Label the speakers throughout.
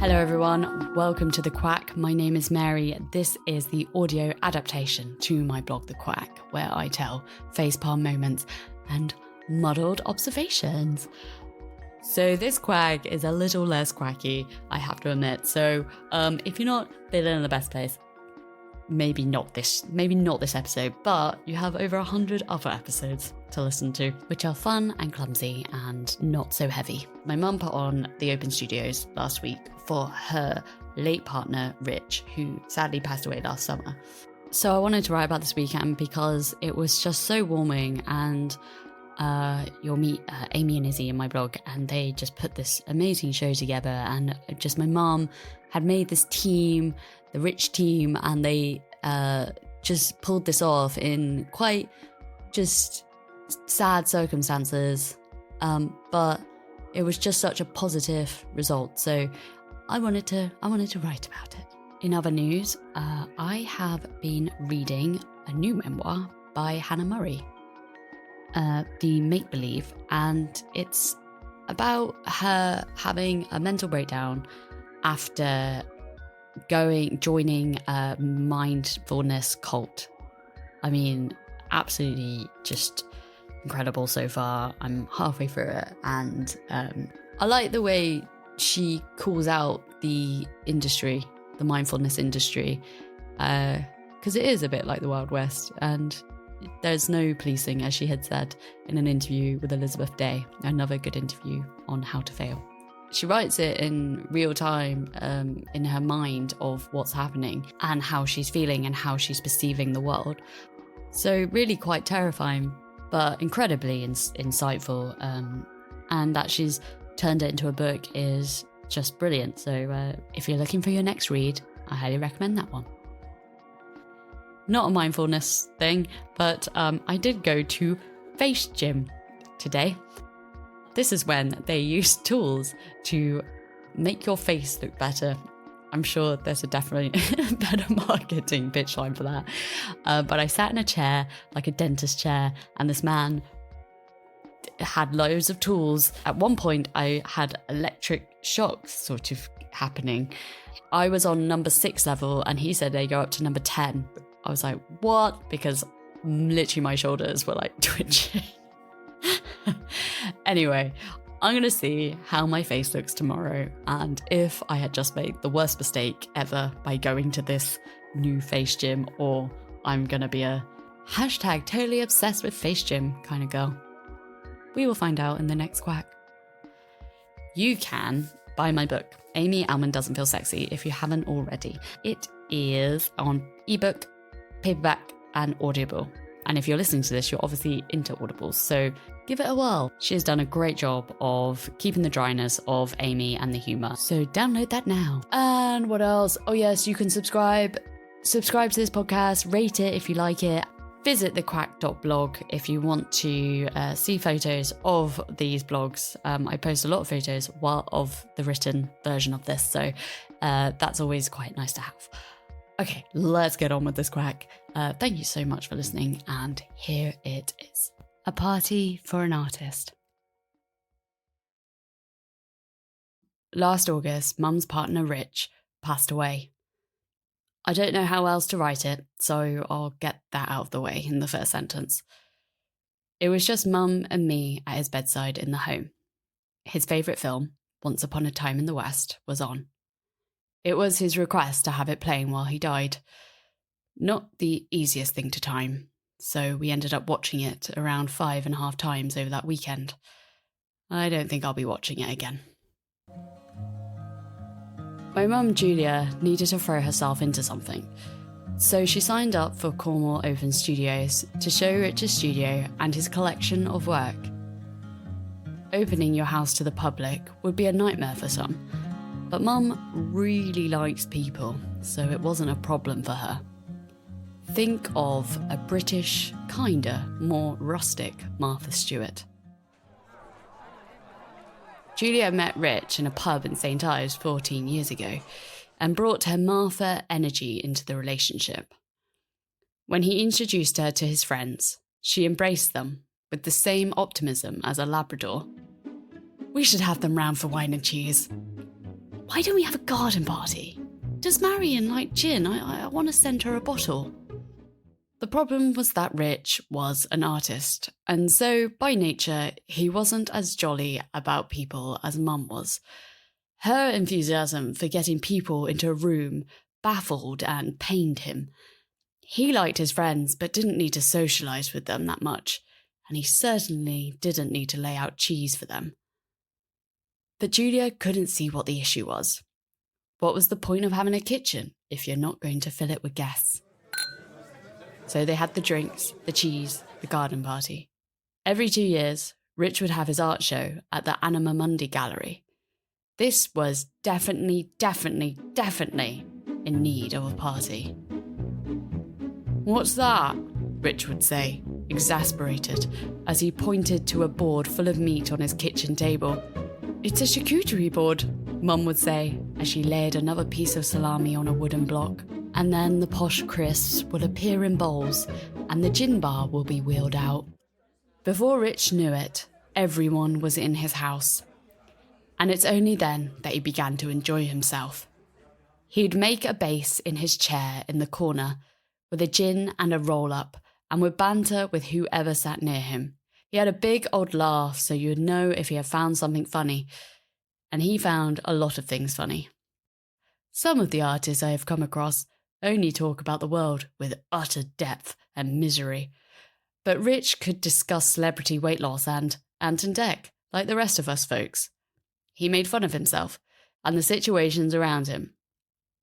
Speaker 1: Hello everyone, welcome to The Quack. My name is Mary. This is the audio adaptation to my blog The Quack, where I tell facepalm moments and muddled observations. So this quack is a little less quacky, I have to admit. So if you're not feeling in the best place, maybe not this episode, but you have over 100 other episodes to listen to, which are fun and clumsy and not so heavy. My mum put on the Open Studios last week for her late partner, Rich, who sadly passed away last summer. So I wanted to write about this weekend because it was just so warming, and you'll meet Amy and Izzy in my blog, and they just put this amazing show together, and just my mum had made this team, the Rich team, and they just pulled this off in quite just sad circumstances, but it was just such a positive result, so I wanted to write about it. In other news, I have been reading a new memoir by Hannah Murray, The Make Believe, and it's about her having a mental breakdown after joining a mindfulness cult. I mean, absolutely just incredible so far. I'm halfway through it, and I like the way she calls out the industry, the mindfulness industry, because it is a bit like the Wild West, and there's no policing, as she had said in an interview with Elizabeth Day, another good interview on how to fail. She writes it in real time, in her mind of what's happening and how she's feeling and how she's perceiving the world. So really quite terrifying, but incredibly insightful. And that she's turned it into a book is just brilliant. So if you're looking for your next read, I highly recommend that one. Not a mindfulness thing, but I did go to Face Gym today. This is when they use tools to make your face look better. I'm sure there's a definitely better marketing pitch line for that. But I sat in a chair, like a dentist chair, and this man had loads of tools. At one point, I had electric shocks sort of happening. I was on number 6 level, and he said they go up to number 10. I was like, what? Because literally my shoulders were like twitching. Anyway, I'm going to see how my face looks tomorrow, and if I had just made the worst mistake ever by going to this new face gym, or I'm going to be a hashtag totally obsessed with face gym kind of girl. We will find out in the next quack. You can buy my book, Amy Almond Doesn't Feel Sexy, if you haven't already. It is on ebook, paperback, and Audible. And if you're listening to this, you're obviously into Audibles, so give it a whirl. She has done a great job of keeping the dryness of Amy and the humour, so download that now. And what else? Oh yes, you can subscribe to this podcast, rate it if you like it. Visit thequack.blog if you want to see photos of these blogs. I post a lot of photos of the written version of this, so that's always quite nice to have. Okay, let's get on with this quack. Thank you so much for listening, and here it is. A party for an artist. Last August, Mum's partner Rich passed away. I don't know how else to write it, so I'll get that out of the way in the first sentence. It was just Mum and me at his bedside in the home. His favourite film, Once Upon a Time in the West, was on. It was his request to have it playing while he died. Not the easiest thing to time, so we ended up watching it around 5.5 times over that weekend. I don't think I'll be watching it again. My mum, Julia, needed to throw herself into something, so she signed up for Cornwall Open Studios to show Richard's studio and his collection of work. Opening your house to the public would be a nightmare for some, but Mum really likes people, so it wasn't a problem for her. Think of a British, kinder, more rustic Martha Stewart. Julia met Rich in a pub in St Ives 14 years ago and brought her Martha energy into the relationship. When he introduced her to his friends, she embraced them with the same optimism as a Labrador. "We should have them round for wine and cheese." Why don't we have a garden party? Does Marion like gin? I want to send her a bottle. The problem was that Rich was an artist, and so by nature he wasn't as jolly about people as Mum was. Her enthusiasm for getting people into a room baffled and pained him. He liked his friends but didn't need to socialise with them that much, and he certainly didn't need to lay out cheese for them. But Julia couldn't see what the issue was. What was the point of having a kitchen if you're not going to fill it with guests? So they had the drinks, the cheese, the garden party. Every 2 years, Rich would have his art show at the Anima Mundi Gallery. This was definitely in need of a party. "What's that?" Rich would say, exasperated, as he pointed to a board full of meat on his kitchen table. "It's a charcuterie board," Mum would say, as she laid another piece of salami on a wooden block. "And then the posh crisps will appear in bowls, and the gin bar will be wheeled out." Before Rich knew it, everyone was in his house. And it's only then that he began to enjoy himself. He'd make a base in his chair in the corner, with a gin and a roll-up, and would banter with whoever sat near him. He had a big old laugh, so you'd know if he had found something funny. And he found a lot of things funny. Some of the artists I have come across only talk about the world with utter depth and misery. But Rich could discuss celebrity weight loss and Anton Deck, like the rest of us folks. He made fun of himself and the situations around him.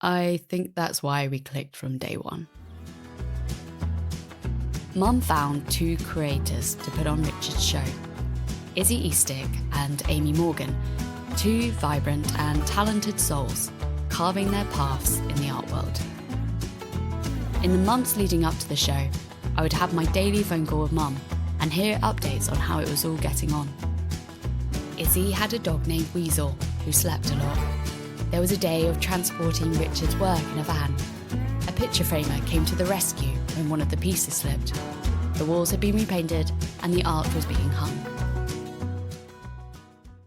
Speaker 1: I think that's why we clicked from day one. Mum found 2 creators to put on Richard's show, Izzy Eastick and Amy Morgan, 2 vibrant and talented souls carving their paths in the art world. In the months leading up to the show, I would have my daily phone call with Mum and hear updates on how it was all getting on. Izzy had a dog named Wesel who slept a lot. There was a day of transporting Richard's work in a van. A picture framer came to the rescue when one of the pieces slipped. The walls had been repainted and the art was being hung.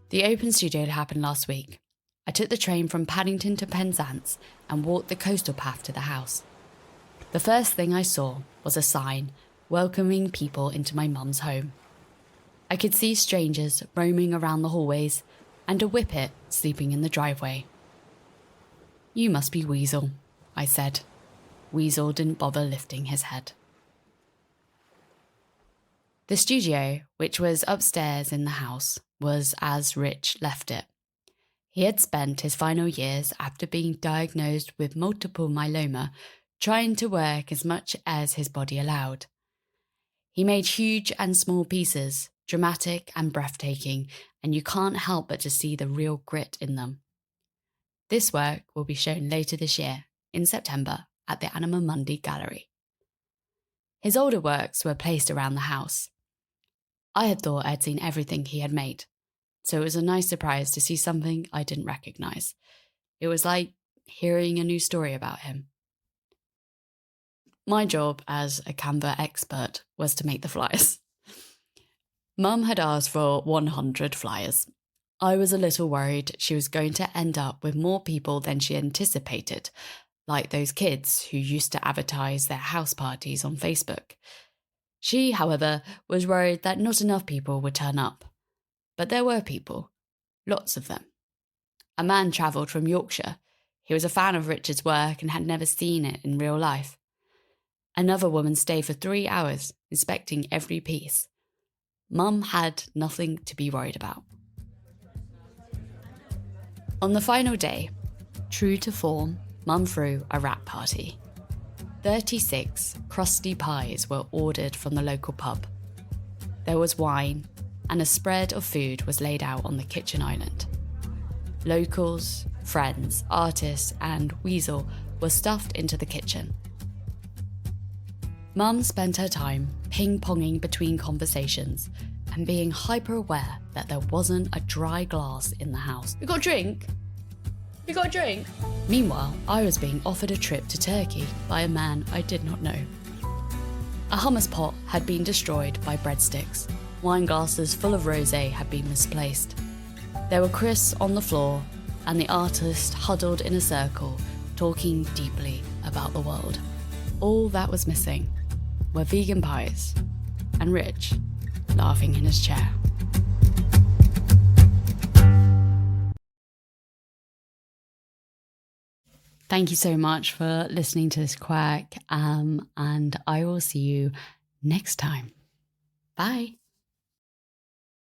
Speaker 1: The open studio had happened last week. I took the train from Paddington to Penzance and walked the coastal path to the house. The first thing I saw was a sign welcoming people into my mum's home. I could see strangers roaming around the hallways and a whippet sleeping in the driveway. "You must be Wesel," I said. Wesel didn't bother lifting his head. The studio, which was upstairs in the house, was as Rich left it. He had spent his final years after being diagnosed with multiple myeloma trying to work as much as his body allowed. He made huge and small pieces, dramatic and breathtaking, and you can't help but to see the real grit in them. This work will be shown later this year, in September, at the Anima Mundi Gallery. His older works were placed around the house. I had thought I had seen everything he had made, so it was a nice surprise to see something I didn't recognise. It was like hearing a new story about him. My job as a Canva expert was to make the flyers. Mum had asked for 100 flyers. I was a little worried she was going to end up with more people than she anticipated, like those kids who used to advertise their house parties on Facebook. She, however, was worried that not enough people would turn up. But there were people, lots of them. A man travelled from Yorkshire. He was a fan of Richard's work and had never seen it in real life. Another woman stayed for 3 hours, inspecting every piece. Mum had nothing to be worried about. On the final day, true to form, Mum threw a wrap party. 36 crusty pies were ordered from the local pub. There was wine, and a spread of food was laid out on the kitchen island. Locals, friends, artists, and Wesel were stuffed into the kitchen. Mum spent her time ping-ponging between conversations and being hyper-aware that there wasn't a dry glass in the house. "You got a drink? You got a drink?" Meanwhile, I was being offered a trip to Turkey by a man I did not know. A hummus pot had been destroyed by breadsticks. Wine glasses full of rosé had been misplaced. There were crisps on the floor, and the artist huddled in a circle, talking deeply about the world. All that was missing were vegan pies and Rich laughing in his chair. Thank you so much for listening to this Quack, and I will see you next time. Bye.